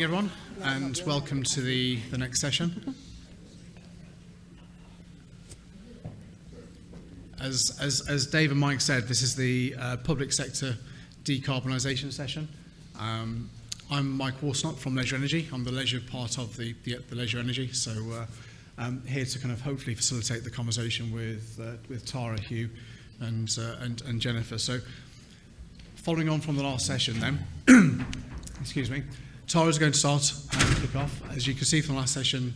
morning, everyone, and welcome to the next session. As Dave and Mike said, this is the public sector decarbonisation session. I'm Mike Warsnott from Leisure Energy. I'm the leisure part of the Leisure Energy, so I'm here to kind of hopefully facilitate the conversation with Tara, Hugh, and Jennifer. So, following on from the last session, then, excuse me. Tara's going to start and kick off. As you can see from the last session,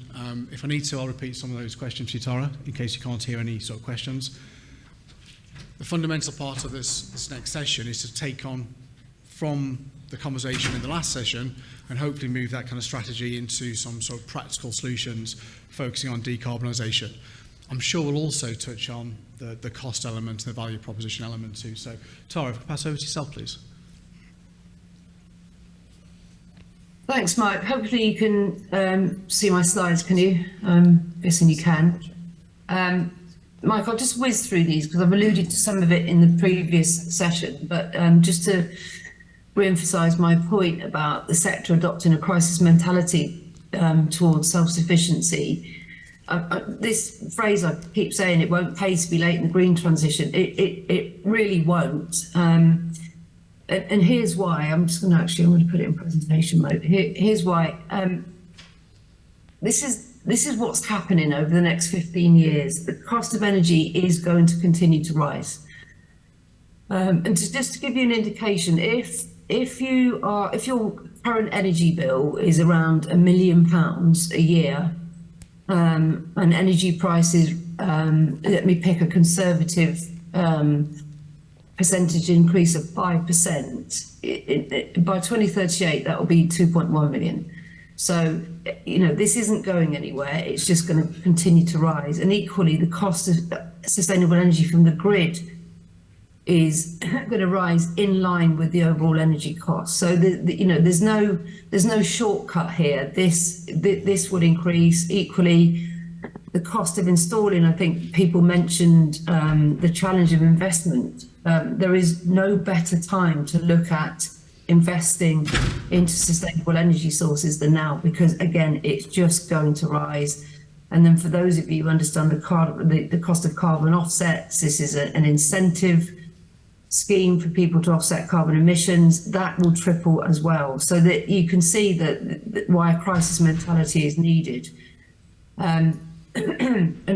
if I need to, I'll repeat some of those questions to you, Tara, in case you can't hear any sort of questions. The fundamental part of this next session is to take on from the conversation in the last session and hopefully move that kind of strategy into some sort of practical solutions focusing on decarbonisation. I'm sure we'll also touch on the cost element and the value proposition element too. So, Tara, if I pass over to yourself, please. Thanks, Mike. Hopefully you can see my slides, can you? Guessing you can. Mike, I'll just whiz through these because I've alluded to some of it in the previous session, but just to re-emphasise my point about the sector adopting a crisis mentality towards self-sufficiency. This phrase I keep saying, it won't pay to be late in the green transition. It really won't. And here's why. I'm going to put it in presentation mode. Here's why. This is what's happening over the next 15 years. The cost of energy is going to continue to rise. And just to give you an indication, if your current energy bill is around £1 million a year, and energy prices, let me pick a conservative percentage increase of 5%, by 2038 that will be 2.1 million. So, this isn't going anywhere. It's just going to continue to rise. And equally, the cost of sustainable energy from the grid is going to rise in line with the overall energy cost. So, there's no shortcut here. This would increase. Equally, the cost of installing, I think people mentioned the challenge of investment. There is no better time to look at investing into sustainable energy sources than now, because again, it's just going to rise. And then for those of you who understand the cost of carbon offsets, this is an incentive scheme for people to offset carbon emissions, that will triple as well. So that you can see that why a crisis mentality is needed. And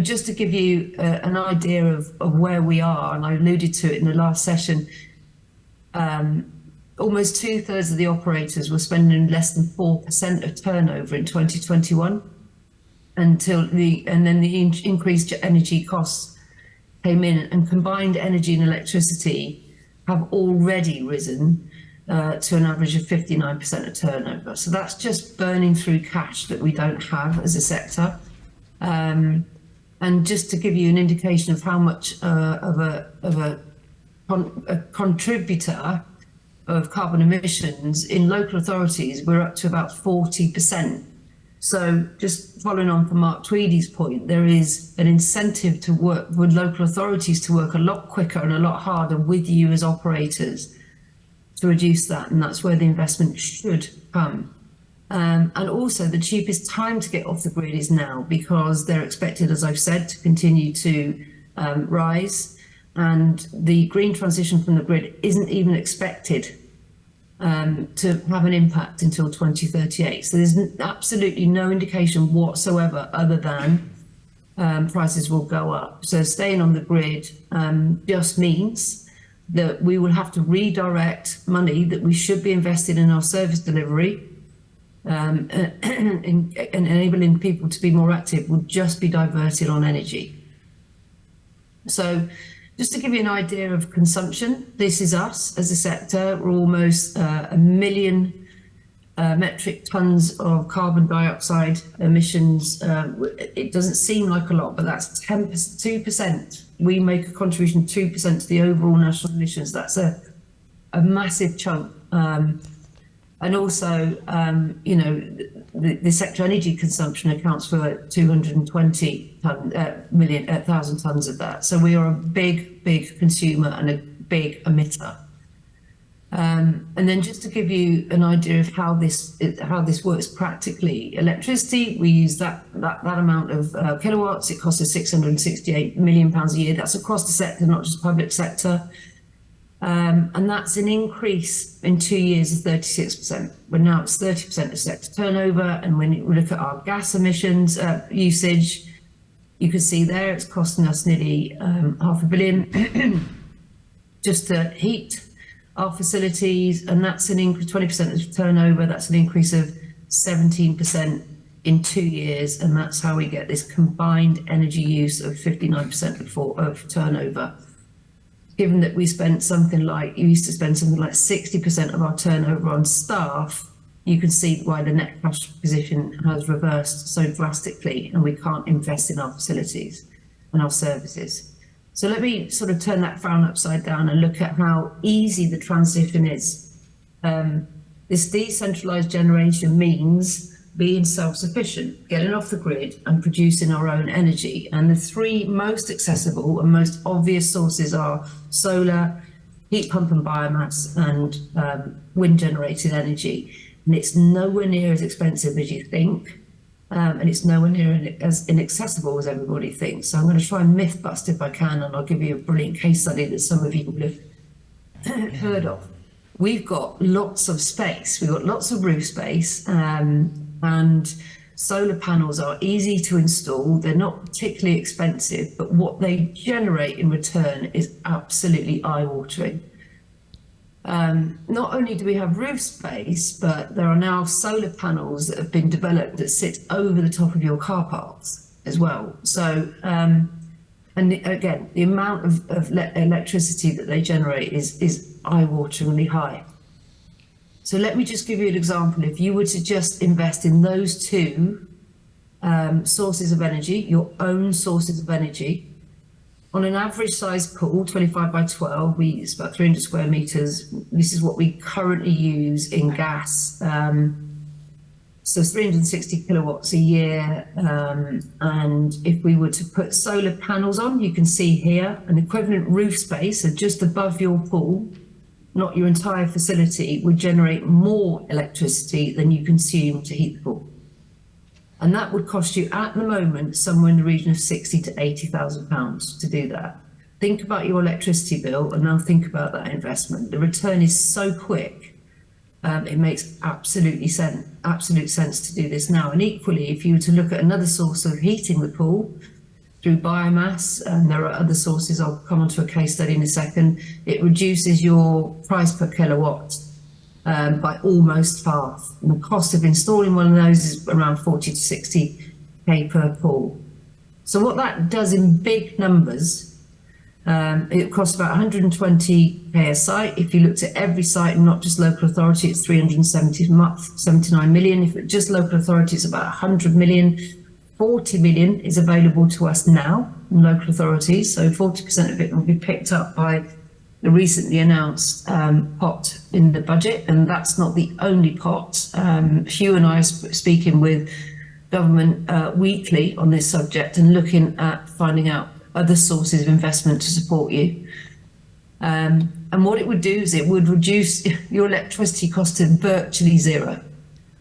just to give you an idea of where we are, and I alluded to it in the last session, almost 2/3 of the operators were spending less than 4% of turnover in 2021, and then the increased energy costs came in, and combined energy and electricity have already risen to an average of 59% of turnover. So that's just burning through cash that we don't have as a sector. And just to give you an indication of how much of a contributor of carbon emissions in local authorities, we're up to about 40%. So just following on from Mark Tweedy's point, there is an incentive to work with local authorities to work a lot quicker and a lot harder with you as operators to reduce that, and that's where the investment should come. And also the cheapest time to get off the grid is now, because they're expected, as I've said, to continue to rise, and the green transition from the grid isn't even expected to have an impact until 2038. So there's absolutely no indication whatsoever other than prices will go up. So staying on the grid just means that we will have to redirect money that we should be invested in our service delivery, enabling people to be more active, will just be diverted on energy. So just to give you an idea of consumption, this is us as a sector. We're almost 1 million metric tons of carbon dioxide emissions. It doesn't seem like a lot, but that's 2%. We make a contribution of 2% to the overall national emissions. That's a massive chunk. And also, the sector energy consumption accounts for 220,000 tonnes of that. So we are a big consumer and a big emitter. And And then just to give you an idea of how this works practically, electricity, we use that amount of kilowatts. It costs us £668 million a year. That's across the sector, not just public sector. And that's an increase in 2 years of 36%. But now it's 30% of sector turnover. And when you look at our gas emissions usage, you can see there it's costing us nearly £500 million just to heat our facilities, and that's an increase, 20% of turnover. That's an increase of 17% in 2 years, and that's how we get this combined energy use of 59% of turnover. Given that we spent something like, you used to spend something like 60% of our turnover on staff, you can see why the net cash position has reversed so drastically, and we can't invest in our facilities and our services. So let me sort of turn that frown upside down and look at how easy the transition is. This decentralized generation means being self-sufficient, getting off the grid and producing our own energy. And the three most accessible and most obvious sources are solar, heat pump and biomass, and wind generated energy. And it's nowhere near as expensive as you think. And it's nowhere near as inaccessible as everybody thinks. So I'm going to try and myth bust if I can, and I'll give you a brilliant case study that some of you will have heard of. We've got lots of space. We've got lots of roof space, and solar panels are easy to install. They're not particularly expensive, but what they generate in return is absolutely eye-watering. Not only do we have roof space, but there are now solar panels that have been developed that sit over the top of your car parks as well. So, and again, the amount of electricity that they generate is eye-wateringly high. So let me just give you an example. If you were to just invest in those two sources of energy, your own sources of energy, on an average size pool, 25 by 12, it's about 300 square meters. This is what we currently use in gas. So 360 kilowatts a year. And if we were to put solar panels on, you can see here an equivalent roof space, so just above your pool, not your entire facility, would generate more electricity than you consume to heat the pool. And that would cost you at the moment somewhere in the region of £60,000 to £80,000 to do that. Think about your electricity bill and now think about that investment. The return is so quick, it makes absolute sense to do this now. And equally, if you were to look at another source of heating the pool through biomass, and there are other sources, I'll come onto a case study in a second, it reduces your price per kilowatt by almost half. And the cost of installing one of those is around 40 to 60k per pool. So what that does in big numbers, it costs about 120k a site. If you looked at every site and not just local authority, it's 379 million. If it's just local authority, it's about 100 million. 40 million is available to us now in local authorities. So 40% of it will be picked up by the recently announced pot in the budget, and that's not the only pot. Hugh and I are speaking with government weekly on this subject and looking at finding out other sources of investment to support you. And what it would do is it would reduce your electricity cost to virtually zero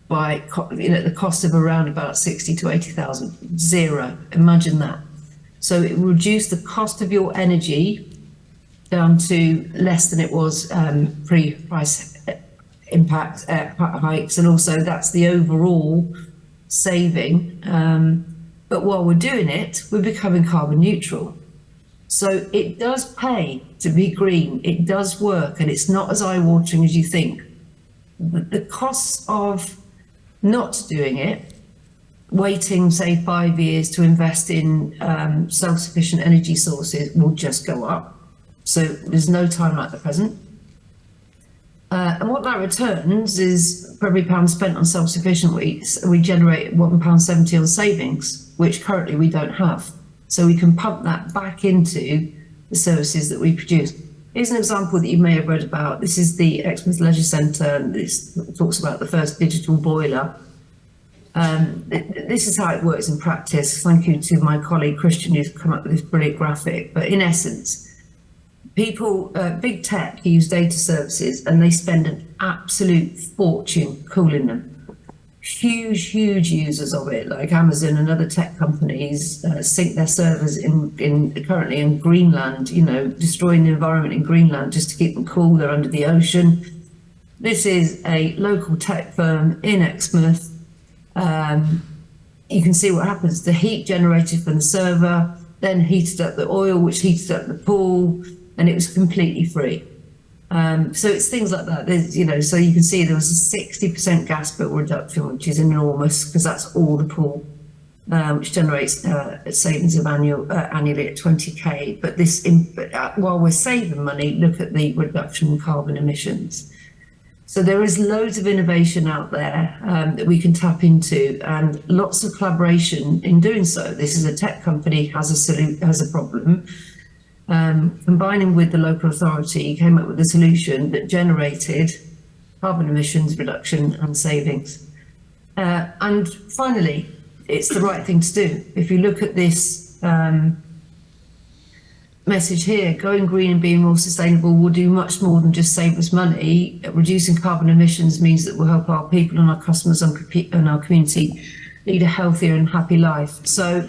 by the cost of around about 60 to 80,000. Zero. Imagine that. So it will reduce the cost of your energy down to less than it was pre-price impact hikes, and also that's the overall saving. But while we're doing it, we're becoming carbon neutral. So it does pay to be green. It does work, and it's not as eye-watering as you think. The costs of not doing it, waiting, say, 5 years to invest in self-sufficient energy sources, will just go up. So there's no time like the present. And what that returns is for every pound spent on self-sufficient, we generate £1.70 on savings, which currently we don't have. So we can pump that back into the services that we produce. Here's an example that you may have read about. This is the Exmouth Leisure Centre, and this talks about the first digital boiler. This is how it works in practice. Thank you to my colleague Christian who's come up with this brilliant graphic. But in essence, people, big tech use data services and they spend an absolute fortune cooling them. Huge users of it, like Amazon and other tech companies, sink their servers currently in Greenland, destroying the environment in Greenland just to keep them cool. They're under the ocean. This is a local tech firm in Exmouth. You can see what happens. The heat generated from the server, then heated up the oil, which heated up the pool, and it was completely free. So it's things like that. So you can see there was a 60% gas bill reduction, which is enormous because that's all the pool, which generates savings of annually at 20k. But while we're saving money, look at the reduction in carbon emissions. So there is loads of innovation out there that we can tap into, and lots of collaboration in doing so. This is a tech company has a problem. Combining with the local authority, came up with a solution that generated carbon emissions reduction and savings. And finally, it's the right thing to do. If you look at this message here, going green and being more sustainable will do much more than just save us money. Reducing carbon emissions means that we'll help our people and our customers and our community lead a healthier and happy life. So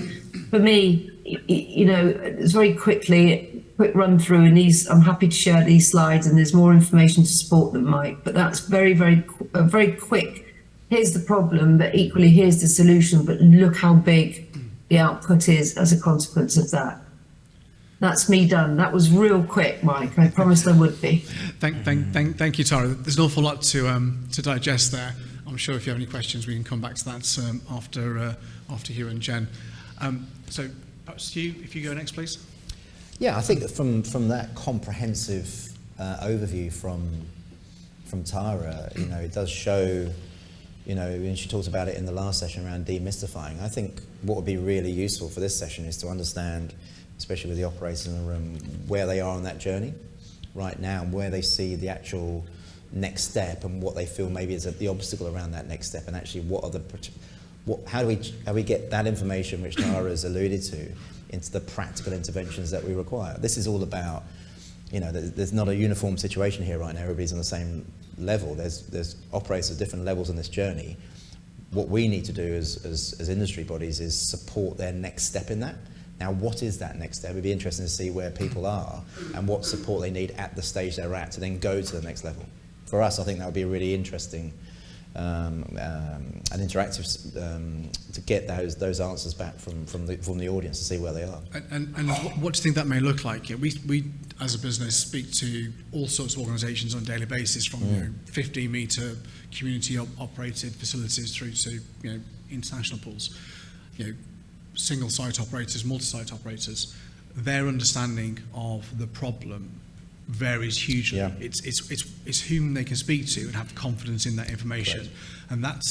for me, it's very quick run through, and I'm happy to share these slides, and there's more information to support them, Mike, but that's very quick. Here's the problem, but equally here's the solution, but look how big the output is as a consequence of that. That's me done. That was real quick, Mike. I promised I would be. Thank you, Tara. There's an awful lot to digest there. I'm sure if you have any questions, we can come back to that after you and Jen. So perhaps Stu, if you go next, please. Yeah, I think from that comprehensive overview from Tara, it does show, and she talked about it in the last session around demystifying. I think what would be really useful for this session is to understand, especially with the operators in the room, where they are on that journey right now, and where they see the actual next step, and what they feel maybe is the obstacle around that next step, and actually how do we get that information which Tara has alluded to into the practical interventions that we require. This is all about, there's not a uniform situation here right now. Everybody's on the same level. There's operators at different levels in this journey. What we need to do as industry bodies is support their next step in that. Now, what is that next step? It'd be interesting to see where people are and what support they need at the stage they're at to then go to the next level. For us, I think that would be a really interesting and interactive to get those answers back from the audience to see where they are. And what do you think that may look like? We as a business speak to all sorts of organisations on a daily basis, from 15-metre community operated facilities through to international pools, single site operators, multi-site operators. Their understanding of the problem varies hugely. Yeah. It's whom they can speak to and have confidence in that information. Correct. And that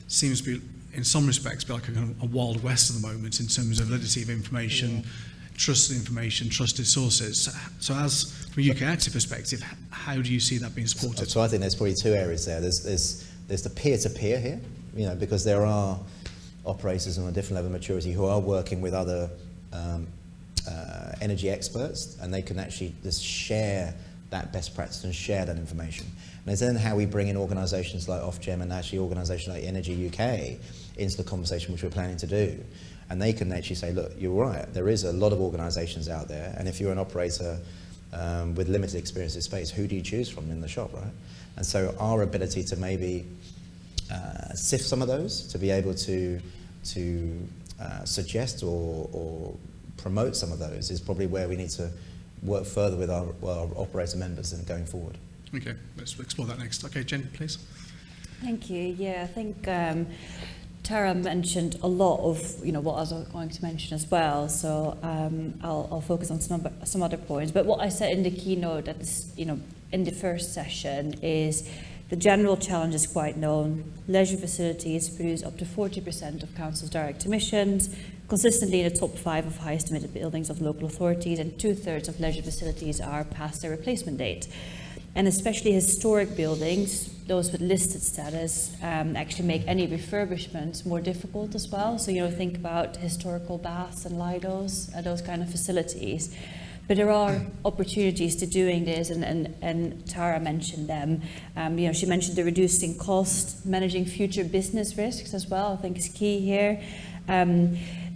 seems to be, in some respects, like a wild west at the moment in terms of validity of information, trusted information, trusted sources. So as from a UK Active perspective, how do you see that being supported? So I think there's probably two areas there. There's the peer-to-peer here, because there are operators on a different level of maturity who are working with other energy experts, and they can actually just share that best practice and share that information. And it's then how we bring in organisations like Ofgem and actually organisations like Energy UK into the conversation, which we're planning to do. And they can actually say, look, you're right, there is a lot of organisations out there, and if you're an operator with limited experience in space, who do you choose from in the shop, right? And so our ability to maybe sift some of those, to be able to suggest or promote some of those, is probably where we need to work further with our operator members and going forward. Okay, let's explore that next. Okay, Jen, please. Thank you. Yeah, I think Tara mentioned a lot of what I was going to mention as well. So I'll focus on some other points. But what I said in the keynote at this, in the first session is the general challenge is quite known. Leisure facilities produce up to 40% of council's direct emissions, consistently in the top 5 of highest emitted buildings of local authorities, and 2/3 of leisure facilities are past their replacement date. And especially historic buildings, those with listed status, actually make any refurbishment more difficult as well. So, think about historical baths and lidos, those kind of facilities. But there are opportunities to doing this, and Tara mentioned them. She mentioned the reducing cost, managing future business risks as well, I think is key here.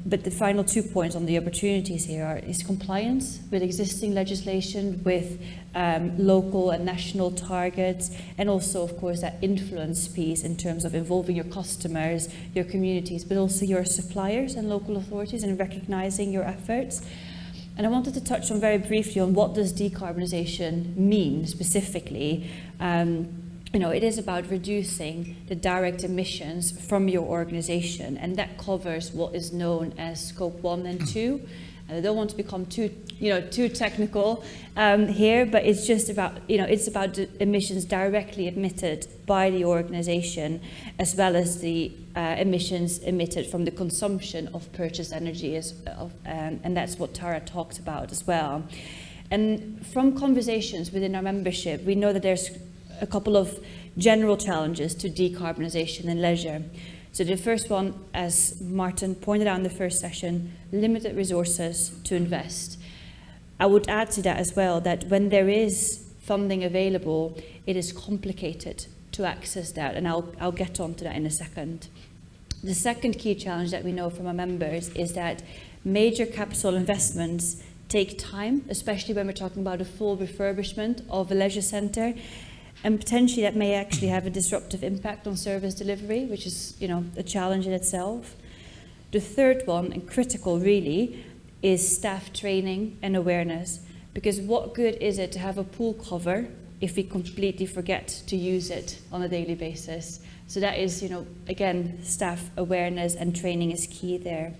But the final 2 points on the opportunities here is compliance with existing legislation, with local and national targets, and also, of course, that influence piece in terms of involving your customers, your communities, but also your suppliers and local authorities, and recognizing your efforts. And I wanted to touch on very briefly on what does decarbonisation mean specifically. It is about reducing the direct emissions from your organisation, and that covers what is known as scope 1 and 2. And I don't want to become too technical here, but it's just about, it's about the emissions directly emitted by the organisation, as well as the emissions emitted from the consumption of purchased energy, and that's what Tara talked about as well. And from conversations within our membership, we know that there's a couple of general challenges to decarbonisation in leisure. So the first one, as Martin pointed out in the first session, limited resources to invest. I would add to that as well that when there is funding available, it is complicated to access that, and I'll get on to that in a second. The second key challenge that we know from our members is that major capital investments take time, especially when we're talking about a full refurbishment of a leisure centre. And potentially that may actually have a disruptive impact on service delivery, which is, a challenge in itself. The third one, and critical really, is staff training and awareness. Because what good is it to have a pool cover if we completely forget to use it on a daily basis? So that is, again, staff awareness and training is key there.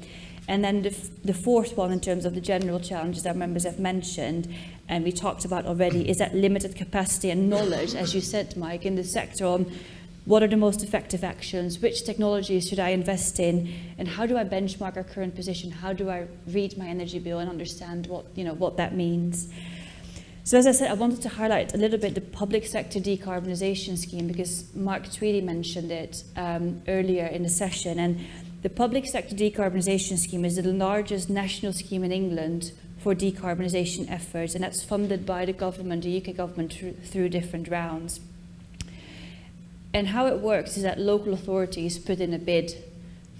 And then the fourth one, in terms of the general challenges that members have mentioned, and we talked about already, is that limited capacity and knowledge, as you said, Mike, in the sector on what are the most effective actions, which technologies should I invest in, and how do I benchmark our current position, how do I read my energy bill and understand what that means. So as I said, I wanted to highlight a little bit the public sector decarbonisation scheme, because Mark Tweedy mentioned it earlier in the session, and the public sector decarbonisation scheme is the largest national scheme in England for decarbonisation efforts, and that's funded by the government, the UK government, through different rounds. And how it works is that local authorities put in a bid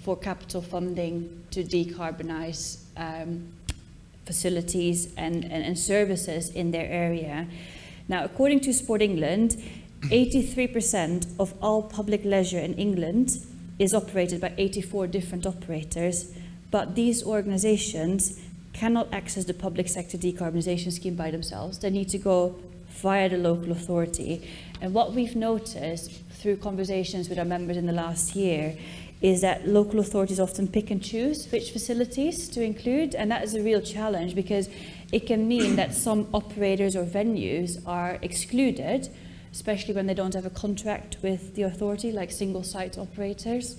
for capital funding to decarbonise facilities and services in their area. Now, according to Sport England, 83% of all public leisure in England is operated by 84 different operators, but these organisations cannot access the public sector decarbonisation scheme by themselves. They need to go via the local authority. And what we've noticed through conversations with our members in the last year is that local authorities often pick and choose which facilities to include, and that is a real challenge, because it can mean that some operators or venues are excluded, especially when they don't have a contract with the authority, like single site operators.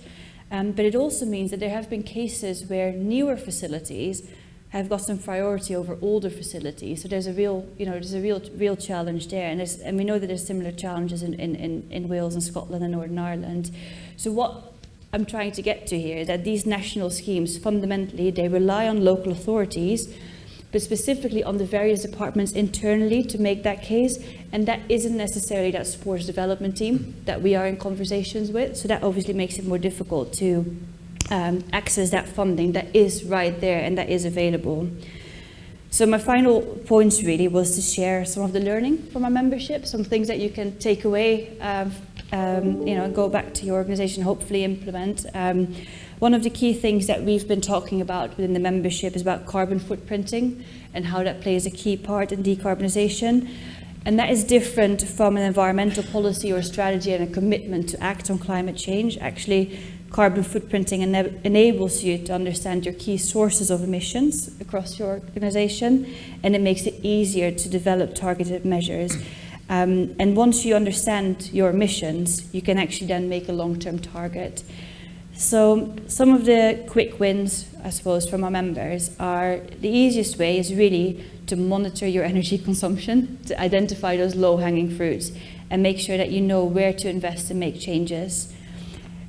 But it also means that there have been cases where newer facilities have got some priority over older facilities. So there's a real challenge there, and we know that there's similar challenges in Wales and Scotland and Northern Ireland. So what I'm trying to get to here is that these national schemes, fundamentally, they rely on local authorities, but specifically on the various departments internally to make that case, and that isn't necessarily that sports development team that we are in conversations with, so that obviously makes it more difficult to access that funding that is right there and that is available. So my final points really was to share some of the learning from our membership, some things that you can take away, go back to your organisation, hopefully implement. One of the key things that we've been talking about within the membership is about carbon footprinting and how that plays a key part in decarbonisation. And that is different from an environmental policy or strategy and a commitment to act on climate change. Actually, carbon footprinting enables you to understand your key sources of emissions across your organisation, and it makes it easier to develop targeted measures. And once you understand your emissions, you can actually then make a long-term target. So some of the quick wins, I suppose, from our members are the easiest way is really to monitor your energy consumption, to identify those low-hanging fruits and make sure that you know where to invest and make changes.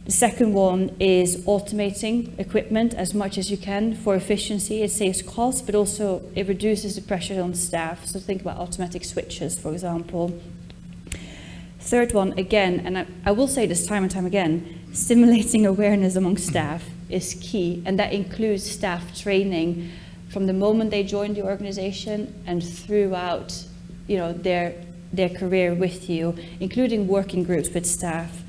The second one is automating equipment as much as you can for efficiency. It saves costs, but also it reduces the pressure on staff. So think about automatic switches, for example. Third one, again, and I will say this time and time again, stimulating awareness among staff is key, and that includes staff training from the moment they join the organization and throughout, you know, their career with you, including working groups with staff.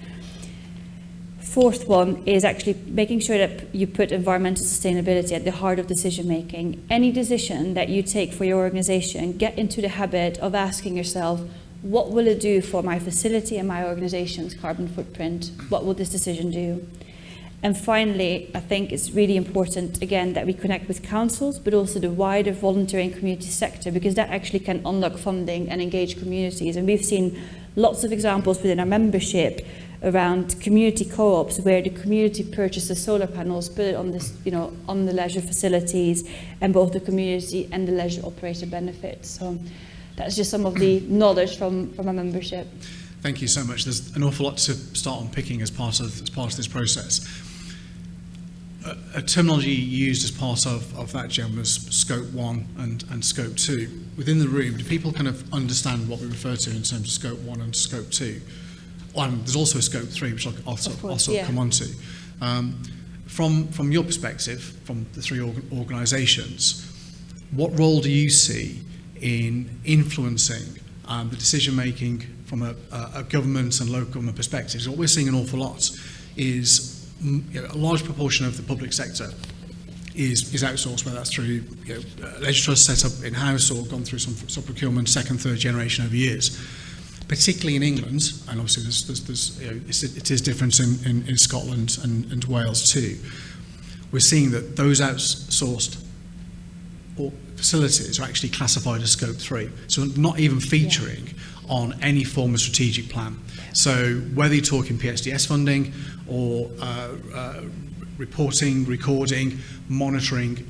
Fourth one is actually making sure that you put environmental sustainability at the heart of decision making. Any decision that you take for your organization, get into the habit of asking yourself, what will it do for my facility and my organization's carbon footprint? What will this decision do? And finally, I think it's really important, again, that we connect with councils, but also the wider voluntary and community sector, because that actually can unlock funding and engage communities. And we've seen lots of examples within our membership around community co-ops where the community purchases solar panels, put it on this, you know, on the leisure facilities, and both the community and the leisure operator benefit. So that's just some of the knowledge from our membership. Thank you so much. There's an awful lot to start unpicking as part of this process. A terminology used as part of that, Jen, was Scope 1 and Scope 2. Within the room, do people kind of understand what we refer to in terms of Scope 1 and Scope 2? There's also a Scope 3, which I'll sort of come on to. From your perspective, from the three organisations, what role do you see in influencing the decision-making from a government and local government perspective? So what we're seeing an awful lot is a large proportion of the public sector is outsourced, whether that's through leisure trusts set up in-house or gone through some procurement, second, third generation over years. Particularly in England, and obviously it is different in Scotland and Wales too. We're seeing that those outsourced facilities are actually classified as Scope 3, so not even featuring on any form of strategic plan. So whether you're talking PSDS funding or reporting, recording, monitoring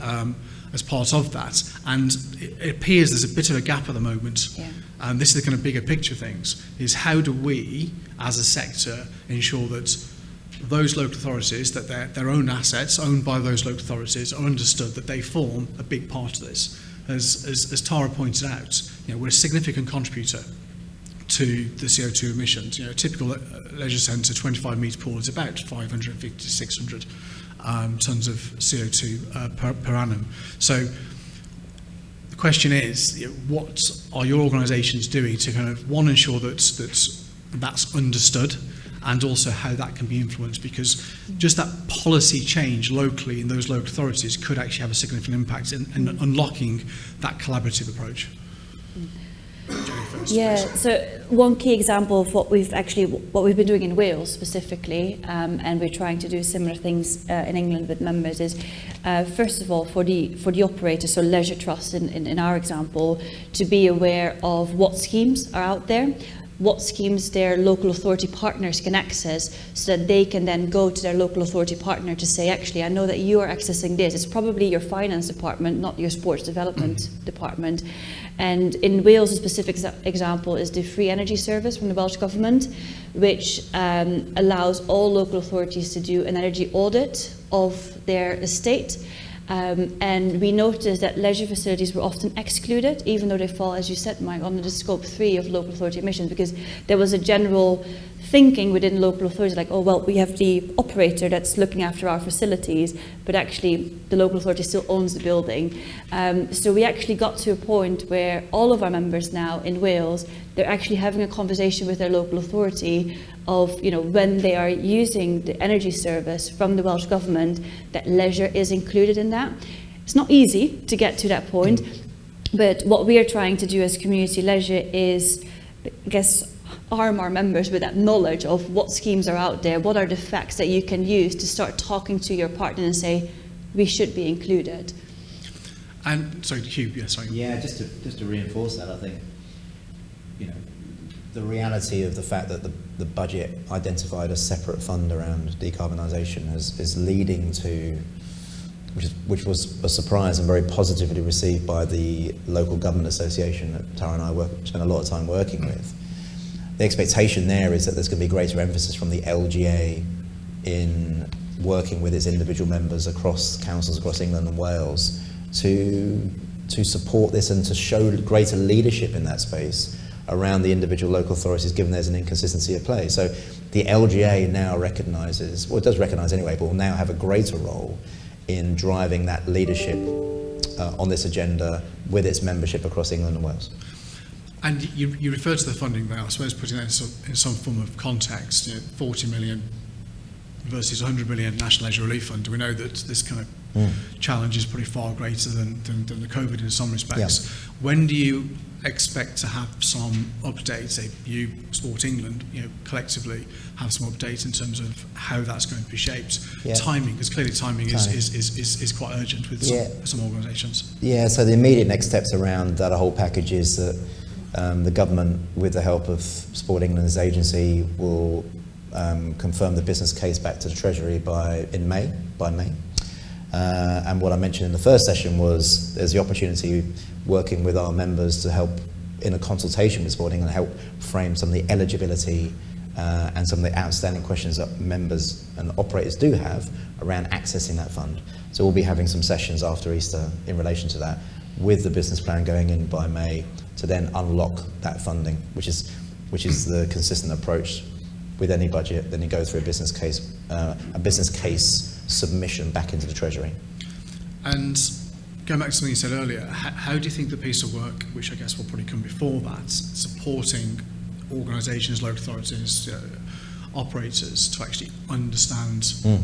as part of that, and it appears there's a bit of a gap at the moment. And this is the kind of bigger picture things, is how do we, as a sector, ensure that those local authorities, that their own assets owned by those local authorities are understood, that they form a big part of this. As Tara pointed out, we're a significant contributor to the CO2 emissions. A typical leisure centre 25 metre pool is about 550 to 600 tonnes of CO2 per annum. So the question is, what are your organisations doing to kind of, one, ensure that's understood, and also how that can be influenced? Because just that policy change locally in those local authorities could actually have a significant impact in unlocking that collaborative approach. So one key example of what we've been doing in Wales specifically, and we're trying to do similar things in England with members, is first of all for the operator, so leisure trusts in our example, to be aware of what schemes are out there, what schemes their local authority partners can access, so that they can then go to their local authority partner to say, actually, I know that you are accessing this. It's probably your finance department, not your sports development department. And in Wales, a specific example is the free energy service from the Welsh Government, which allows all local authorities to do an energy audit of their estate. And we noticed that leisure facilities were often excluded, even though they fall, as you said, Mike, under the Scope 3 of local authority emissions, because there was a general thinking within local authorities like, oh, well, we have the operator that's looking after our facilities, but actually the local authority still owns the building. So we actually got to a point where all of our members now in Wales, they're actually having a conversation with their local authority of, when they are using the energy service from the Welsh Government, that leisure is included in that. It's not easy to get to that point, but what we are trying to do as community leisure is, I guess, arm our members with that knowledge of what schemes are out there, what are the facts that you can use to start talking to your partner and say, we should be included. And, sorry, Hugh, sorry. Yeah, just to reinforce that, I think, the reality of the fact that the budget identified a separate fund around decarbonisation is leading to, which was a surprise and very positively received by the local government association that Tara and I spent a lot of time working with. The expectation there is that there's going to be greater emphasis from the LGA in working with its individual members across councils across England and Wales to support this and to show greater leadership in that space around the individual local authorities, given there's an inconsistency of play. So the LGA now recognises, well, it does recognise anyway, but will now have a greater role in driving that leadership on this agenda with its membership across England and Wales. And you refer to the funding there, I suppose putting that in some form of context, 40 million versus 100 million National Leisure Relief Fund. We know that this kind of challenge is pretty far greater than the COVID in some respects. Yeah. When do you expect to have some updates, say you, Sport England, collectively have some updates in terms of how that's going to be shaped? Yeah. Timing, because clearly timing is quite urgent with some organisations. Yeah, so the immediate next steps around that whole package is that the government, with the help of Sport England's agency, will confirm the business case back to the Treasury by May. And what I mentioned in the first session was there's the opportunity working with our members to help in a consultation with Sport England, help frame some of the eligibility and some of the outstanding questions that members and operators do have around accessing that fund. So we'll be having some sessions after Easter in relation to that, with the business plan going in by May to then unlock that funding, which is the consistent approach with any budget. Then you go through a business case submission back into the Treasury. And going back to something you said earlier, how do you think the piece of work, which I guess will probably come before that, supporting organisations, local authorities, operators to actually understand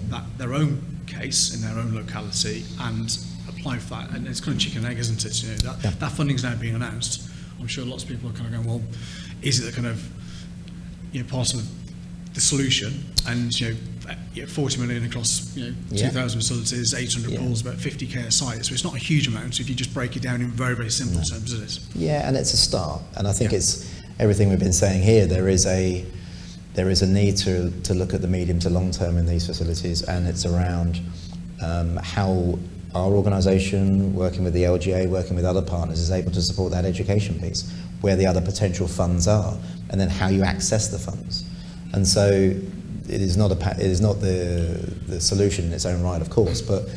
that their own case in their own locality and apply for that? And it's kind of chicken and egg, isn't it? That funding's now being announced. I'm sure lots of people are kind of going, well, is it the kind of part of the solution? And 40 million across 2,000 facilities, 800 pools, about 50k a site. So it's not a huge amount if you just break it down in very, very simple terms. It is. Yeah, and it's a start. And I think it's everything we've been saying here. There is a need to look at the medium to long term in these facilities, and it's around how our organisation, working with the LGA, working with other partners, is able to support that education piece, where the other potential funds are, and then how you access the funds. And so it is not the solution in its own right, of course, but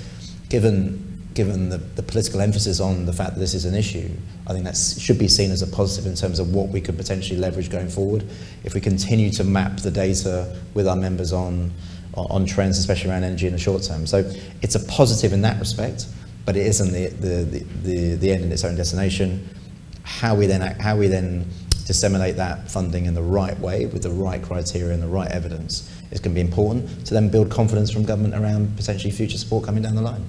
given the political emphasis on the fact that this is an issue, I think that should be seen as a positive in terms of what we could potentially leverage going forward if we continue to map the data with our members on trends, especially around energy in the short term. So it's a positive in that respect, but it isn't the end in its own destination. How we then disseminate that funding in the right way with the right criteria and the right evidence is going to be important to then build confidence from government around potentially future support coming down the line.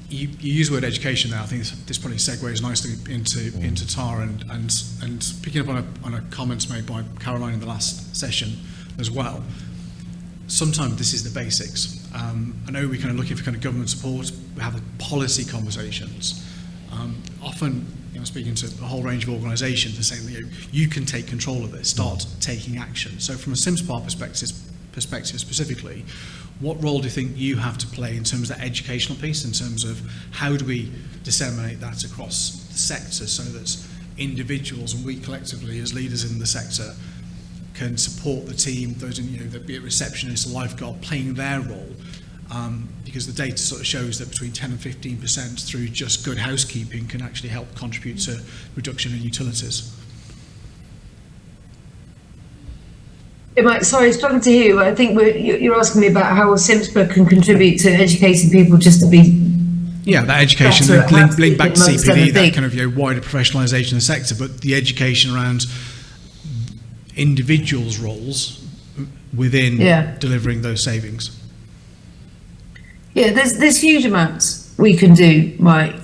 You use the word education now. I think this probably segues nicely into Tara and picking up on a comments made by Caroline in the last session as well. Sometimes this is the basics. I know we're kind of looking for kind of government support. We have policy conversations. Often, speaking to a whole range of organisations, they're saying you can take control of this, start taking action. So from a SimSpar perspective specifically, what role do you think you have to play in terms of that educational piece, in terms of how do we disseminate that across the sector so that individuals and we collectively as leaders in the sector can support the team, those that be a receptionist, a lifeguard, playing their role, because the data sort of shows that between 10 and 15% through just good housekeeping can actually help contribute to reduction in utilities. Yeah, Mike, sorry, struggling to hear you. I think you're asking me about how SimSpar can contribute to educating people just to be. Yeah, that education, link back to CPD, that kind of wider professionalisation of the sector, but the education around individuals' roles within delivering those savings. Yeah, there's huge amounts we can do, Mike.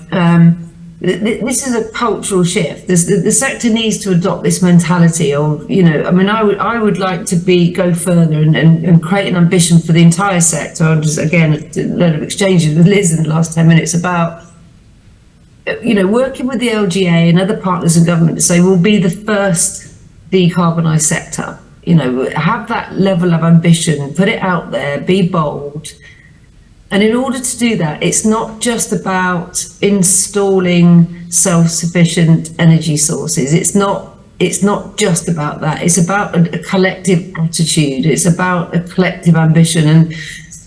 This is a cultural shift. The sector needs to adopt this mentality of, I would like to go further and create an ambition for the entire sector. I'm just, again, a load of exchanges with Liz in the last 10 minutes about, working with the LGA and other partners in government to say we'll be the first decarbonised sector. Have that level of ambition, put it out there, be bold. And in order to do that, it's not just about installing self-sufficient energy sources. It's not it's not just about that. It's about a collective attitude. It's about a collective ambition. And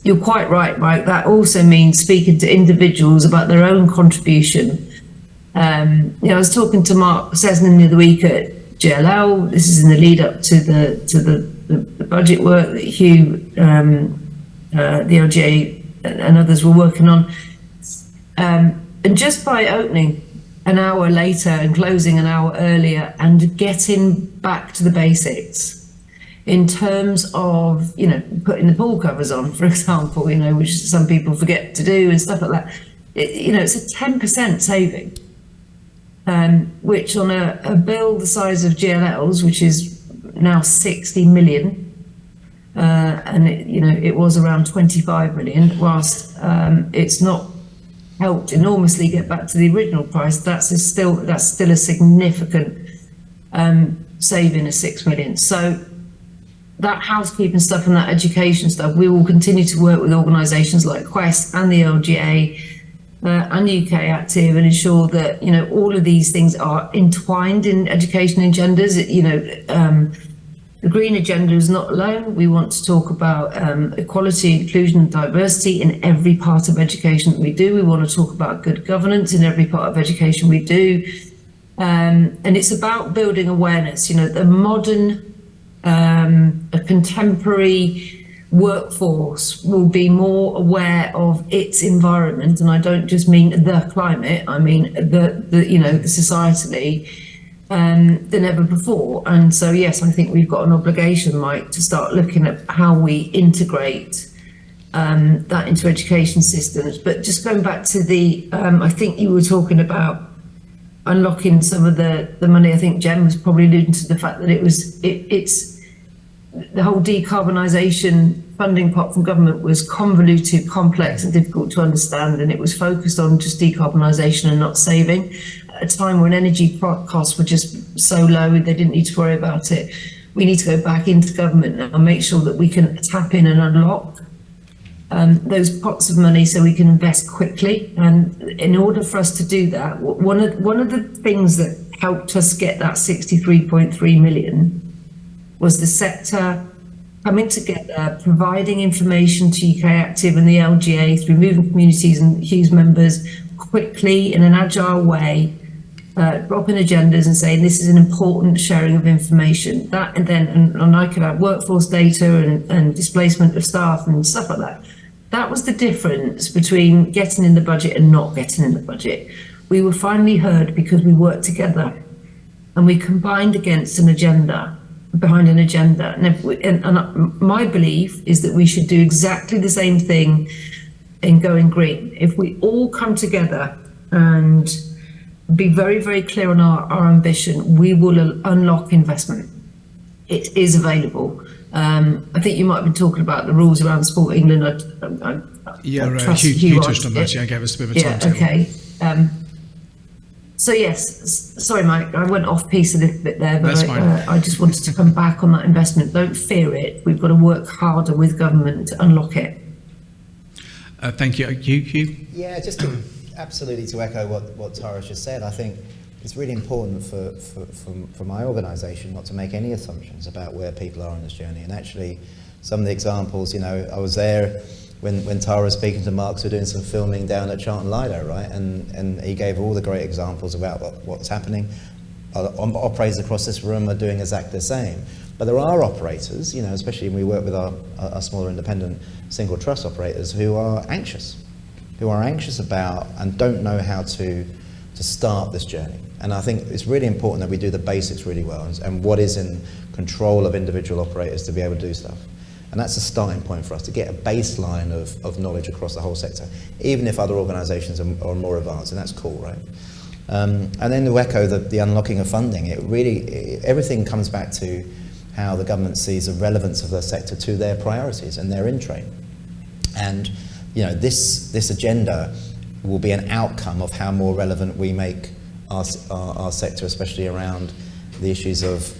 you're quite right, Mike. That also means speaking to individuals about their own contribution. I was talking to Mark Sesnan the other week at JLL. This is in the lead up to the budget work that Hugh, the LGA and others were working on. And just by opening an hour later and closing an hour earlier and getting back to the basics in terms of, putting the pool covers on, for example, which some people forget to do and stuff like that. It's a 10% saving, which on a bill the size of GLL's, which is now 60 million, and it was around 25 million, whilst it's not helped enormously get back to the original price, that's still a significant saving of 6 million. So that housekeeping stuff and that education stuff, we will continue to work with organisations like Crieff and the LGA and UK Active and ensure that all of these things are entwined in education agendas. The green agenda is not alone. We want to talk about equality, inclusion and diversity in every part of education that we do. We want to talk about good governance in every part of education we do. And it's about building awareness. The modern, a contemporary workforce will be more aware of its environment. And I don't just mean the climate, I mean the societally, than ever before. And so, yes, I think we've got an obligation, Mike, to start looking at how we integrate that into education systems. But just going back to I think you were talking about unlocking some of the money. I think Jem was probably alluding to the fact that it's the whole decarbonisation funding pot from government was convoluted, complex and difficult to understand, and it was focused on just decarbonisation and not saving at a time when energy costs were just so low they didn't need to worry about it. We need to go back into government now and make sure that we can tap in and unlock those pots of money so we can invest quickly. And in order for us to do that, one of the things that helped us get that 63.3 million was the sector coming together, providing information to UK Active and the LGA through moving communities and Hugh's members quickly in an agile way, dropping agendas and saying this is an important sharing of information. That and I could have workforce data and displacement of staff and stuff like that. That was the difference between getting in the budget and not getting in the budget. We were finally heard because we worked together and we combined behind an agenda. And my belief is that we should do exactly the same thing in going green. If we all come together and be very, very clear on our ambition, we will unlock investment. It is available. I think you might have been talking about the rules around Sport England. Hugh touched on that. Yeah, gave us a bit of a timetable. Okay. So yes, sorry, Mike, I went off piece a little bit there, but I just wanted to come back on that investment. Don't fear it. We've got to work harder with government to unlock it. Thank you. Hugh? Yeah, just absolutely to echo what Tara's just said. I think it's really important for my organisation not to make any assumptions about where people are on this journey. And actually, some of the examples, I was there when Tara was speaking to Mark, so doing some filming down at Charlton Lido, right? And he gave all the great examples about what's happening. Operators across this room are doing exactly the same. But there are operators, especially when we work with our smaller independent single trust operators who are anxious about and don't know how to start this journey. And I think it's really important that we do the basics really well and what is in control of individual operators to be able to do stuff. And that's a starting point for us, to get a baseline of knowledge across the whole sector, even if other organisations are more advanced, and that's cool, right? And then to echo the unlocking of funding, everything comes back to how the government sees the relevance of the sector to their priorities and their in-train. And this agenda will be an outcome of how more relevant we make our sector, especially around the issues of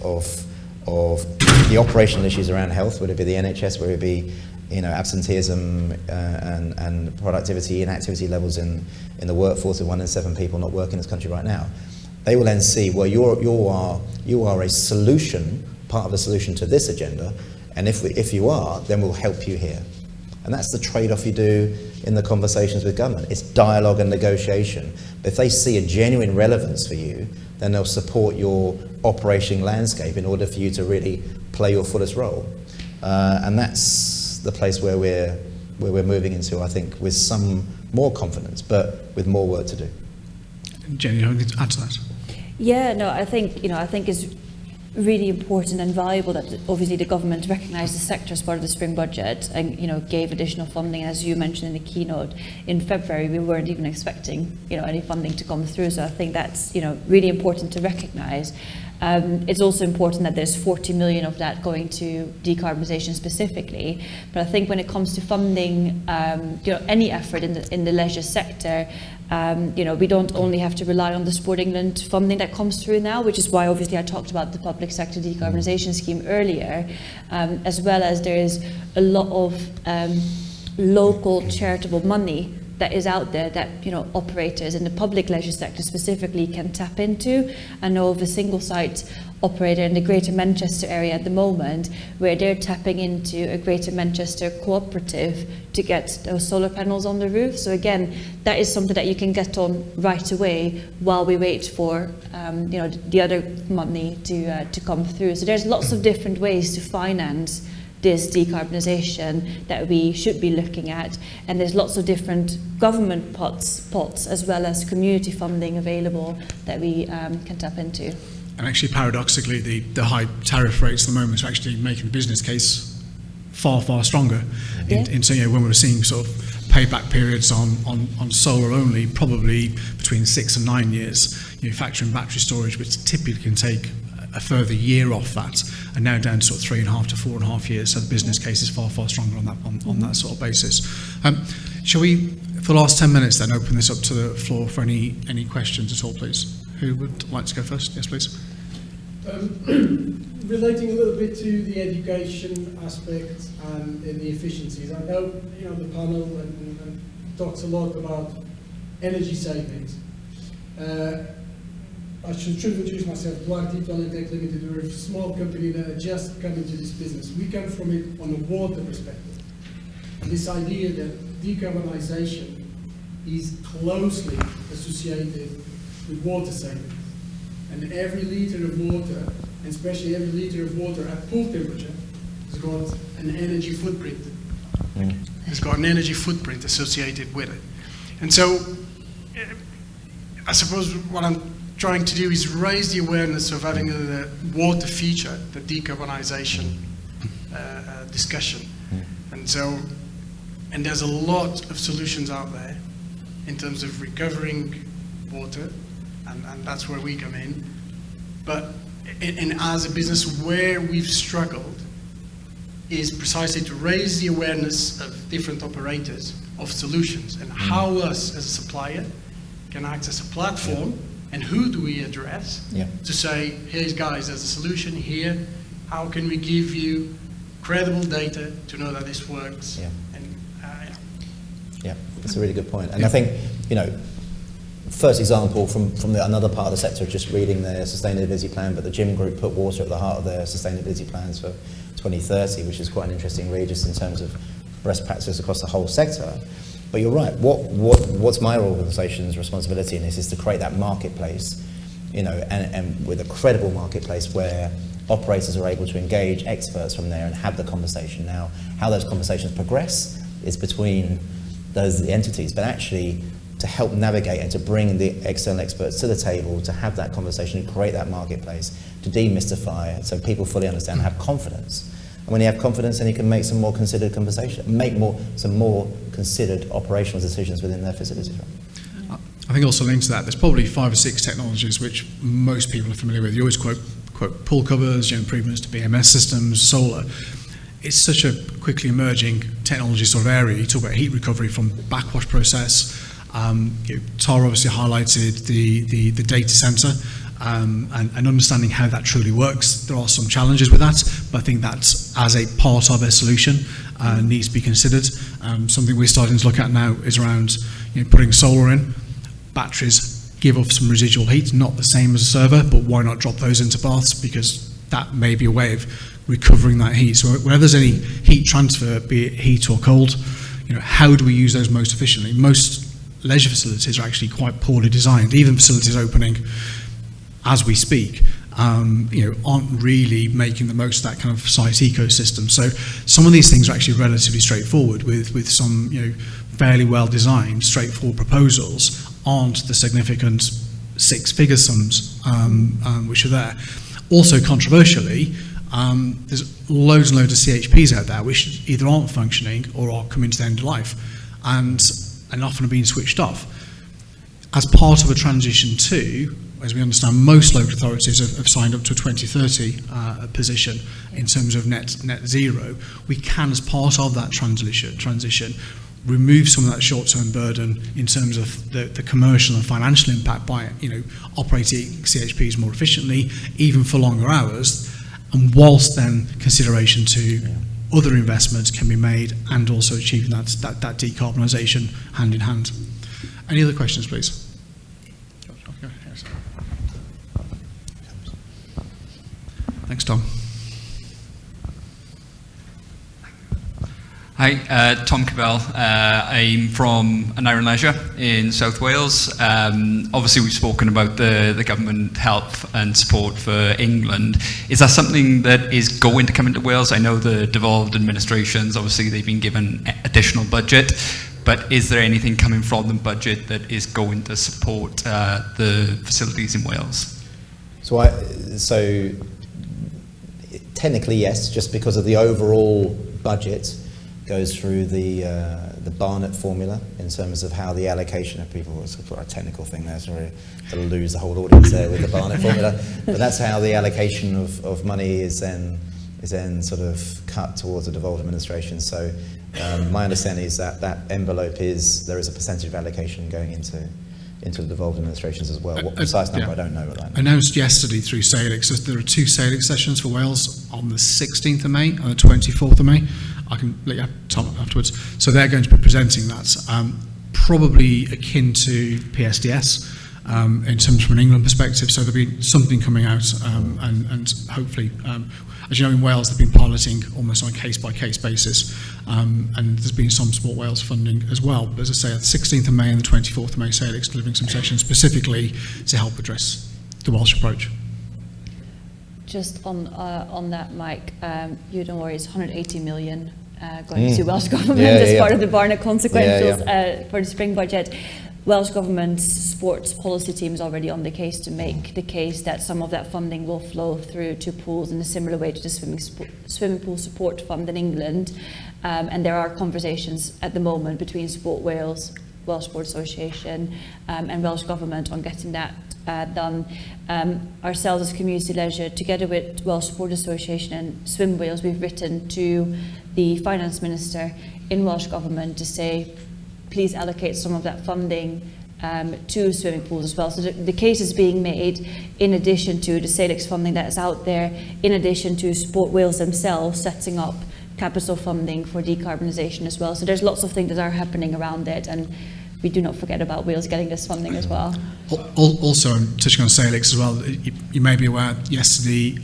the operational issues around health, whether it be the NHS, whether it be absenteeism and productivity and activity levels in the workforce, of 1 in 7 people not working in this country right now. they will then see, well, you are a solution, part of the solution to this agenda, and if you are, then we'll help you here. And that's the trade-off you do in the conversations with government. It's dialogue and negotiation. But if they see a genuine relevance for you, then they'll support your operating landscape in order for you to really play your fullest role. And that's the place where we're moving into, I think, with some more confidence, but with more work to do. Jenny, you want to add to that? Yeah, no, I think it's really important and valuable that obviously the government recognised the sector as part of the spring budget and gave additional funding. As you mentioned in the keynote in February, we weren't even expecting any funding to come through. So I think that's really important to recognise. It's also important that there's 40 million of that going to decarbonisation specifically. But I think when it comes to funding, any effort in the leisure sector, we don't only have to rely on the Sport England funding that comes through now, which is why obviously I talked about the public sector decarbonisation scheme earlier, as well as there's a lot of local charitable money that is out there that operators in the public leisure sector specifically can tap into. I know of a single site operator in the Greater Manchester area at the moment where they're tapping into a Greater Manchester cooperative to get those solar panels on the roof. So again, that is something that you can get on right away while we wait for the other money to come through. So there's lots of different ways to finance this decarbonisation that we should be looking at, and there's lots of different government pots as well as community funding available that we can tap into. And actually, paradoxically, the high tariff rates at the moment are actually making the business case far, far stronger. In so, when we're seeing sort of payback periods on solar only, probably between 6 and 9 years. Factoring battery storage, which typically can take a further year off that, and now down to sort of 3.5 to 4.5 years. So the business case is far, far stronger on that sort of basis. Shall we, for the last 10 minutes, then open this up to the floor for any questions at all, please? Who would like to go first? Yes, please. Relating a little bit to the education aspect and the efficiencies, I know the panel and talks a lot about energy savings. I should introduce myself. Dwight Deep Tech Limited. We're a small company that are just coming to this business. We come from it on a water perspective. And this idea that decarbonisation is closely associated with water savings. And every litre of water, and especially every litre of water at pool temperature, has got an energy footprint. It's got an energy footprint associated with it. And so, I suppose what I'm trying to do is raise the awareness of having a water feature, the decarbonisation discussion. And so, and there's a lot of solutions out there in terms of recovering water, and that's where we come in. But and as a business, where we've struggled is precisely to raise the awareness of different operators of solutions and how us as a supplier can act as a platform. And who do we address to say, here's guys, there's a solution here. How can we give you credible data to know that this works? Yeah, that's a really good point. And I think, first example from another part of the sector, just reading their sustainability plan, but the Gym Group put water at the heart of their sustainability plans for 2030, which is quite an interesting read just in terms of best practices across the whole sector. But you're right. What's my organisation's responsibility in this is to create that marketplace, and with a credible marketplace where operators are able to engage experts from there and have the conversation. Now, how those conversations progress is between the entities, but actually to help navigate and to bring the external experts to the table to have that conversation and create that marketplace, to demystify it so people fully understand and have confidence. And when you have confidence, then you can make some more considered conversation, some more considered operational decisions within their facilities. I think also linked to that, there's probably 5 or 6 technologies which most people are familiar with. You always quote pool covers, improvements to BMS systems, solar. It's such a quickly emerging technology sort of area. You talk about heat recovery from backwash process. Tara obviously highlighted the data centre. And understanding how that truly works. There are some challenges with that, but I think that's as a part of a solution needs to be considered. Something we're starting to look at now is around putting solar in, batteries give off some residual heat, not the same as a server, but why not drop those into baths, because that may be a way of recovering that heat. So whenever there's any heat transfer, be it heat or cold, how do we use those most efficiently? Most leisure facilities are actually quite poorly designed. Even facilities opening as we speak, aren't really making the most of that kind of site ecosystem. So some of these things are actually relatively straightforward with some, fairly well designed, straightforward proposals aren't the significant six-figure sums which are there. Also, controversially, there's loads and loads of CHPs out there which either aren't functioning or are coming to the end of life and often are being switched off. As part of a transition to, as we understand, most local authorities have signed up to a 2030 position in terms of net zero. We can, as part of that transition, remove some of that short-term burden in terms of the commercial and financial impact by operating CHPs more efficiently, even for longer hours, and whilst then consideration to other investments can be made, and also achieving that decarbonisation hand in hand. Any other questions, please? Thanks, Tom. Hi, Tom Cabell. I'm from Aneurin Leisure in South Wales. Obviously, we've spoken about the government help and support for England. Is that something that is going to come into Wales? I know the devolved administrations, obviously, they've been given additional budget, but is there anything coming from the budget that is going to support the facilities in Wales? So technically, yes, just because of the overall budget goes through the Barnett formula in terms of how the allocation of people, it's quite a technical thing there, sorry to lose the whole audience there with the Barnett formula, but that's how the allocation of money is then sort of cut towards the devolved administration. So my understanding is that envelope there is a percentage of allocation going into the devolved administrations as well. What precise number, I don't know right now. Announced yesterday through SALIX, there are 2 SALIX sessions for Wales on the 16th of May and the 24th of May. I can let you have Tom afterwards. So they're going to be presenting that, probably akin to PSDS in terms from an England perspective. So there'll be something coming out, and hopefully, as you know, in Wales they've been piloting almost on a case-by-case basis, and there's been some Sport Wales funding as well. But as I say, the 16th of May and the 24th of May, SALIX delivering some sessions specifically to help address the Welsh approach. Just on that, Mike, you don't worry, it's 180 million going to Welsh Government as part of the Barnett consequentials for the spring budget. Welsh Government's sports policy team is already on the case to make the case that some of that funding will flow through to pools in a similar way to the swimming pool support fund in England. And there are conversations at the moment between Sport Wales, Welsh Sport Association and Welsh Government on getting that done. Ourselves as Community Leisure, together with Welsh Sport Association and Swim Wales, we've written to the Finance Minister in Welsh Government to say, please allocate some of that funding to swimming pools as well. So the case is being made in addition to the SALIX funding that is out there, in addition to Sport Wales themselves setting up capital funding for decarbonisation as well. So there's lots of things that are happening around it, and we do not forget about Wales getting this funding as well. Also, touching on SALIX as well, you may be aware yesterday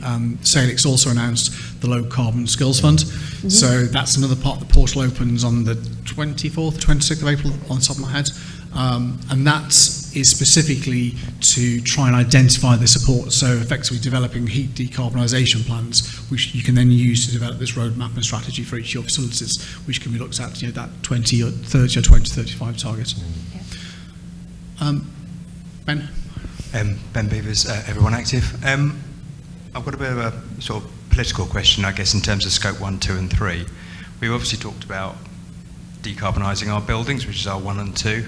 SALIX also announced the Low Carbon Skills Fund. Mm-hmm. So that's another part. The portal opens on the 24th, 26th of April on the top of my head. And that is specifically to try and identify the support, so effectively developing heat decarbonisation plans, which you can then use to develop this roadmap and strategy for each of your facilities, which can be looked at, that 20 or 30 or 2035 target. Yeah. Ben? Ben Beavers, Everyone Active. I've got a bit of a sort of political question, I guess, in terms of scope 1, 2 and 3. We've obviously talked about decarbonising our buildings, which is our 1 and 2.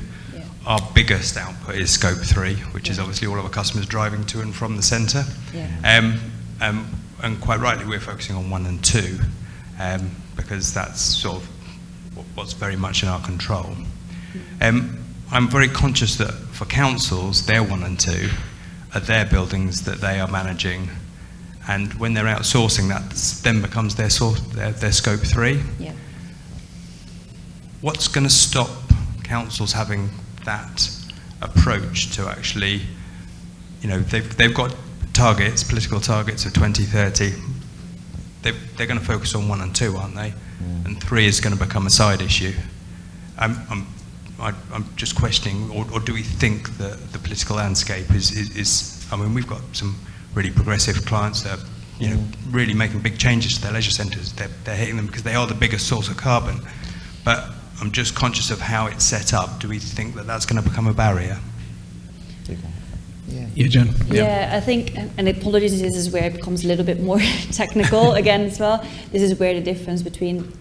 Our biggest output is scope 3, which is obviously all of our customers driving to and from the centre. Yeah. And quite rightly, we're focusing on 1 and 2 because that's sort of what's very much in our control. I'm very conscious that for councils, their 1 and 2 are their buildings that they are managing, and when they're outsourcing, that then becomes their scope 3. Yeah. What's going to stop councils having that approach to actually, you know, they've got targets, political targets of 2030. They're going to focus on 1 and 2, aren't they? And 3 is going to become a side issue. I'm just questioning, or do we think that the political landscape is I mean, we've got some really progressive clients that are, you know, really making big changes to their leisure centres. They're hitting them because they are the biggest source of carbon. But I'm just conscious of how it's set up. Do we think that that's going to become a barrier? Yeah, Jen. Yeah, I think, and apologies, this is where it becomes a little bit more technical again as well. This is where the difference between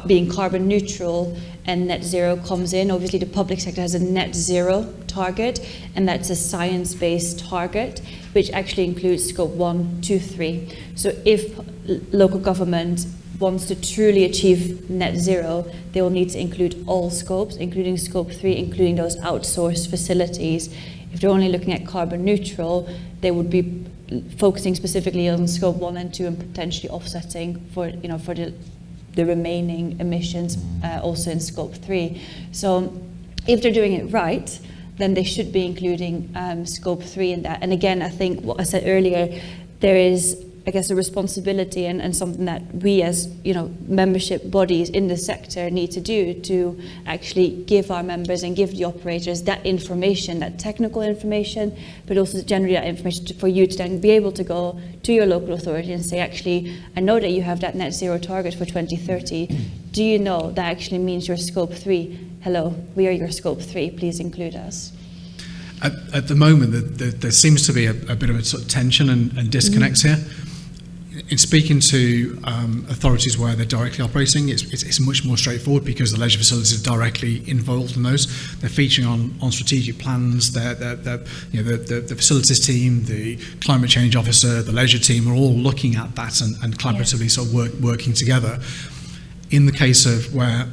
being carbon neutral and net zero comes in. Obviously, the public sector has a net zero target, and that's a science-based target, which actually includes scope 1, 2, 3. So if local government wants to truly achieve net zero, they will need to include all scopes, including scope 3, including those outsourced facilities. If they're only looking at carbon neutral, they would be focusing specifically on scope 1 and 2 and potentially offsetting for, you know, for the remaining emissions also in scope 3. So if they're doing it right, then they should be including scope 3 in that. And again, I think what I said earlier, there is, I guess, a responsibility and something that we as, you know, membership bodies in the sector need to do to actually give our members and give the operators that information, that technical information, but also generally that information for you to then be able to go to your local authority and say, actually, I know that you have that net zero target for 2030. Do you know that actually means your scope 3? Hello, we are your scope 3, please include us. At the moment, there seems to be a bit of a sort of tension and disconnect here. In speaking to authorities where they're directly operating, it's much more straightforward because the leisure facilities are directly involved in those. They're featuring on strategic plans. You know, the facilities team, the climate change officer, the leisure team are all looking at that and collaboratively sort of working together. In the case of where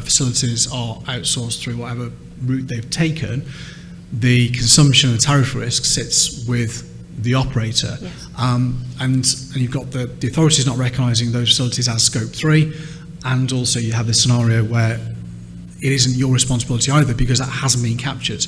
facilities are outsourced through whatever route they've taken, the consumption and tariff risk sits with the operator. Yes. And you've got the authorities not recognising those facilities as scope 3, and also you have this scenario where it isn't your responsibility either because that hasn't been captured.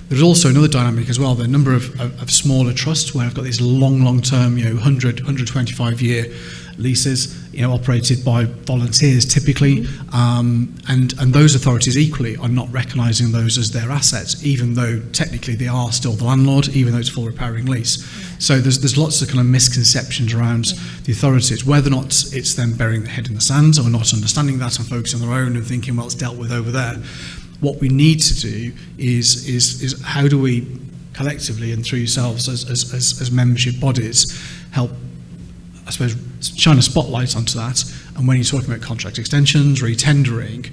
There's also another dynamic as well, the number of smaller trusts where I've got these long-term, you know, 125-year leases, you know, operated by volunteers typically, and those authorities equally are not recognising those as their assets, even though technically they are still the landlord, even though it's a full repairing lease. So there's lots of kind of misconceptions around the authorities, whether or not it's them burying their head in the sand or not understanding that and focusing on their own and thinking, well, it's dealt with over there. What we need to do is how do we collectively and through yourselves as membership bodies help, I suppose, shine a spotlight onto that. And when you're talking about contract extensions, re-tendering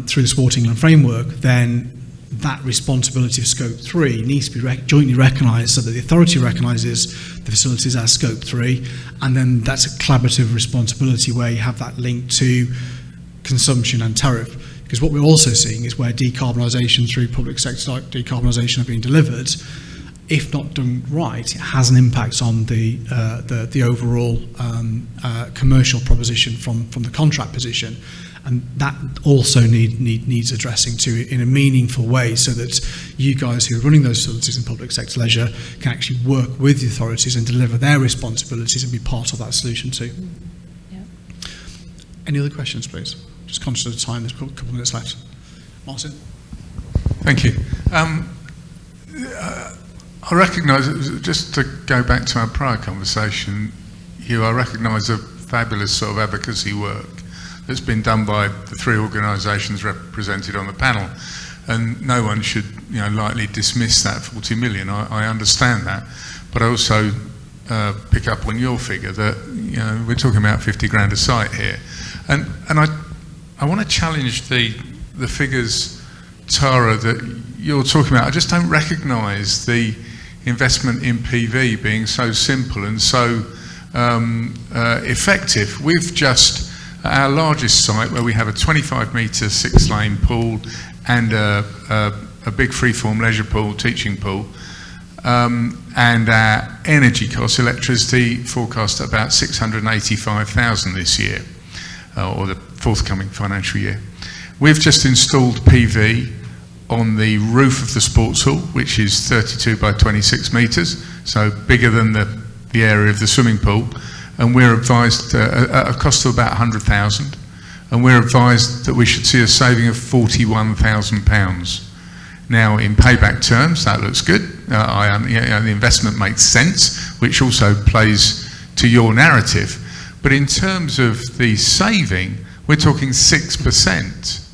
through the Sport England framework, then that responsibility of scope 3 needs to be jointly recognised so that the authority recognises the facilities as scope 3, and then that's a collaborative responsibility where you have that link to consumption and tariff. Because what we're also seeing is where decarbonisation through public sector decarbonisation are being delivered, if not done right, it has an impact on the overall commercial proposition from the contract position, and that also needs addressing too in a meaningful way, so that you guys who are running those facilities in public sector leisure can actually work with the authorities and deliver their responsibilities and be part of that solution too. Yeah. Any other questions, please? Just conscious of the time, there's a couple of minutes left. Martin? Thank you. I recognise, just to go back to our prior conversation, I recognise the fabulous sort of advocacy work that's been done by the 3 organisations represented on the panel, and no one should, you know, lightly dismiss that 40 million. I understand that, but I also pick up on your figure that, you know, we're talking about 50 grand a site here, and I want to challenge the figures, Tara, that you're talking about. I just don't recognise the investment in PV being so simple and so effective. We've just, at our largest site, where we have a 25-metre 6-lane pool and a big freeform leisure pool, teaching pool, and our energy costs, electricity forecast at about 685,000 this year, or the forthcoming financial year. We've just installed PV on the roof of the sports hall, which is 32 by 26 metres, so bigger than the area of the swimming pool, and we're advised at a cost of about 100,000, and we're advised that we should see a saving of £41,000. Now, in payback terms, that looks good. The investment makes sense, which also plays to your narrative. But in terms of the saving, we're talking 6%.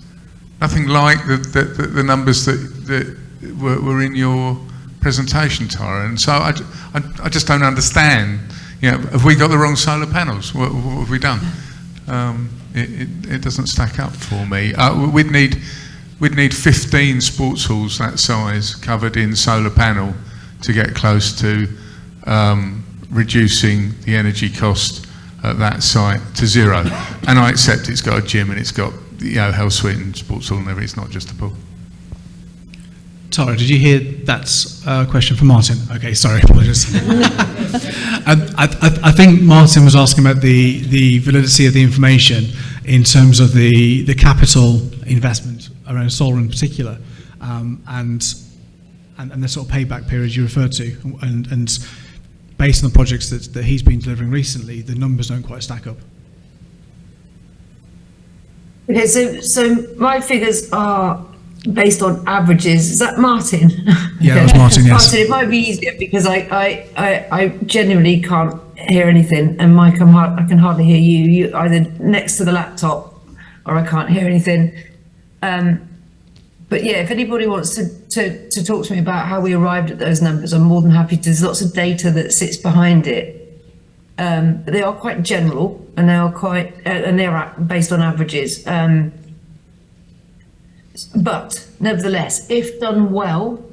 Nothing like the numbers that were in your presentation, Tara. And so I just don't understand. Have we got the wrong solar panels? What have we done? It doesn't stack up for me. We'd need 15 sports halls that size covered in solar panel to get close to reducing the energy cost at that site to zero. And I accept it's got a gym and it's got health suite and sports hall and everything. It's not just a pool. Tara, did you hear that's a question for Martin? Okay, sorry, apologies. I think Martin was asking about the validity of the information in terms of the capital investment around solar in particular, and the sort of payback period you referred to, and based on the projects that he's been delivering recently, the numbers don't quite stack up. Okay, so my figures are based on averages. Is that Martin? Yeah, that was Martin, yes. Martin, it might be easier because I genuinely can't hear anything, and Mike, I can hardly hear you. You either next to the laptop or I can't hear anything. But yeah, if anybody wants to talk to me about how we arrived at those numbers, I'm more than happy to. There's lots of data that sits behind it. But they are quite general, and they are quite, and they're based on averages. But nevertheless, if done well,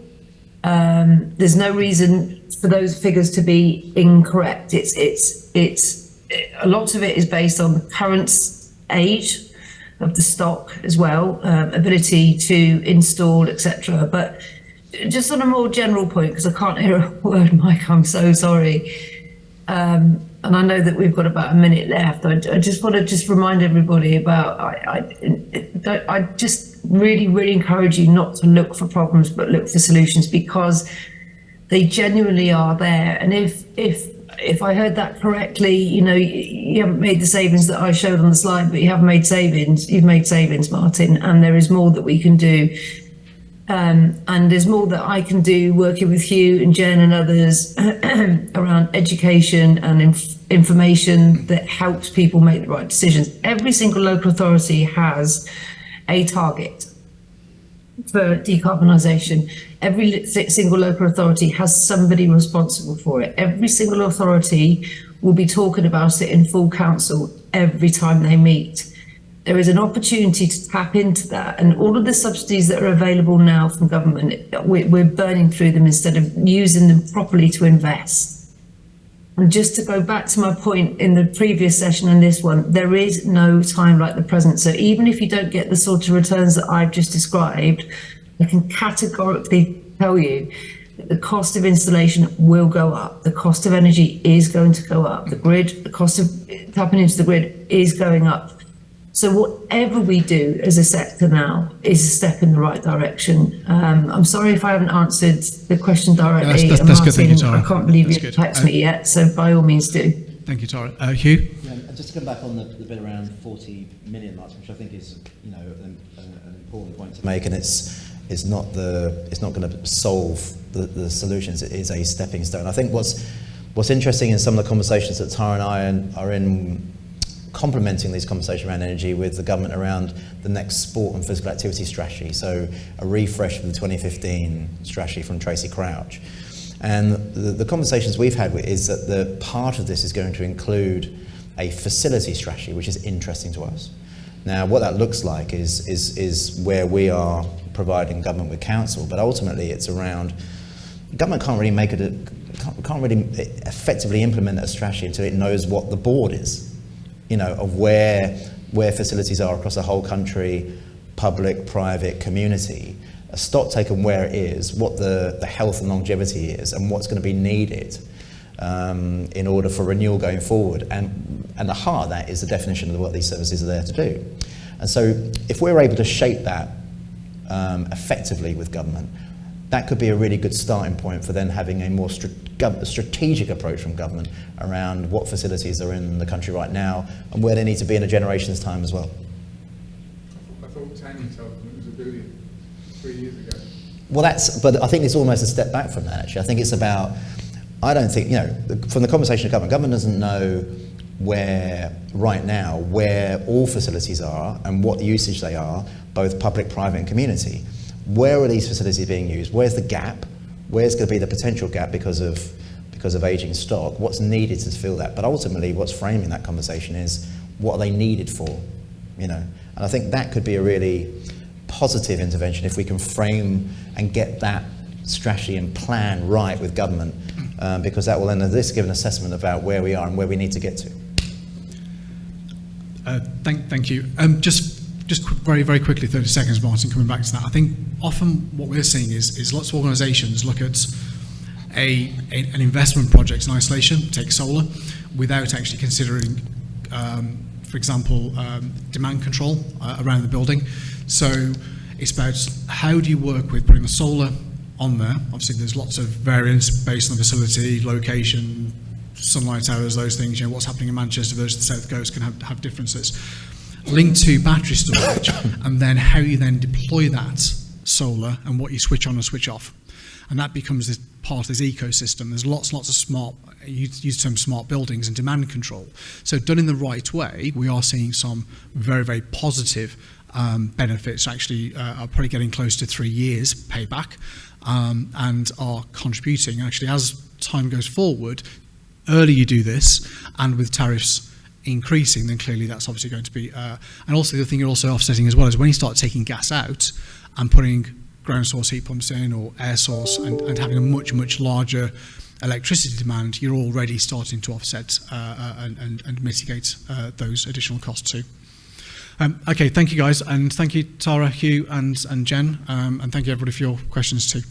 there's no reason for those figures to be incorrect. It's a lot of it is based on the current age of the stock as well, ability to install, etc. But just on a more general point, because I can't hear a word, Mike, I'm so sorry. And I know that we've got about a minute left. I just want to remind everybody about, I just really encourage you not to look for problems, but look for solutions, because they genuinely are there. And if I heard that correctly, you haven't made the savings that I showed on the slide, but you have made savings. You've made savings, Martin, and there is more that we can do. And there's more that I can do working with Hugh and Jen and others around education and information that helps people make the right decisions. Every single local authority has a target for decarbonisation. Every single local authority has somebody responsible for it. Every single authority will be talking about it in full council every time they meet. There is an opportunity to tap into that, and all of the subsidies that are available now from government, we're burning through them instead of using them properly to invest. And just to go back to my point in the previous session and this one, there is no time like the present. So even if you don't get the sort of returns that I've just described, I can categorically tell you that the cost of installation will go up. The cost of energy is going to go up. The cost of tapping into the grid is going up. So whatever we do as a sector now is a step in the right direction. I'm sorry if I haven't answered the question directly. That's Martin, good, thank you, Tara. I can't believe you text me yet, so by all means do. Thank you, Tara. Hugh? Yeah, just to come back on the bit around 40 million marks, which I think is an important point to make, and it's not going to solve the solutions. It is a stepping stone. I think what's interesting in some of the conversations that Tara and I are in, complementing these conversations around energy with the government around the next sport and physical activity strategy. So a refresh of the 2015 strategy from Tracy Crouch. And the conversations we've had is that the part of this is going to include a facility strategy, which is interesting to us. Now, what that looks like is where we are providing government with counsel, but ultimately it's around, government can't really effectively implement a strategy until it knows what the board is. Of where facilities are across the whole country, public, private, community, a stock taken where it is, what the health and longevity is, and what's going to be needed in order for renewal going forward. And the heart of that is the definition of what these services are there to do. And so if we're able to shape that effectively with government, that could be a really good starting point for then having a more strategic approach from government around what facilities are in the country right now and where they need to be in a generation's time as well. I thought Tanya told them it was $1 billion 3 years ago. Well, but I think it's almost a step back from that, actually. I think it's about, I don't think, from the conversation of government doesn't know right now where all facilities are and what usage they are, both public, private and community. Where are these facilities being used? Where's the gap? Where's going to be the potential gap because of aging stock? What's needed to fill that? But ultimately, what's framing that conversation is what are they needed for? And I think that could be a really positive intervention if we can frame and get that strategy and plan right with government, because that will then at least give an assessment about where we are and where we need to get to. Thank you. Just very, very quickly, 30 seconds, Martin, coming back to that. I think often what we're seeing is lots of organisations look at an investment project in isolation, take solar, without actually considering, for example, demand control around the building. So it's about how do you work with putting the solar on there. Obviously, there's lots of variance based on the facility, location, sunlight hours, those things. What's happening in Manchester versus the South Coast can have differences. Linked to battery storage, and then how you then deploy that solar and what you switch on and switch off. And that becomes this part of this ecosystem. There's lots of smart, use the term smart buildings and demand control. So done in the right way, we are seeing some very, very positive benefits. Actually, are probably getting close to 3 years payback, and are contributing. Actually, as time goes forward, earlier you do this, and with tariffs increasing, then clearly that's obviously going to be, and also the thing you're also offsetting as well is when you start taking gas out and putting ground source heat pumps in or air source and having a much larger electricity demand, you're already starting to offset and mitigate those additional costs too. Okay, thank you guys, and thank you Tara, Hugh and Jen, and thank you everybody for your questions too.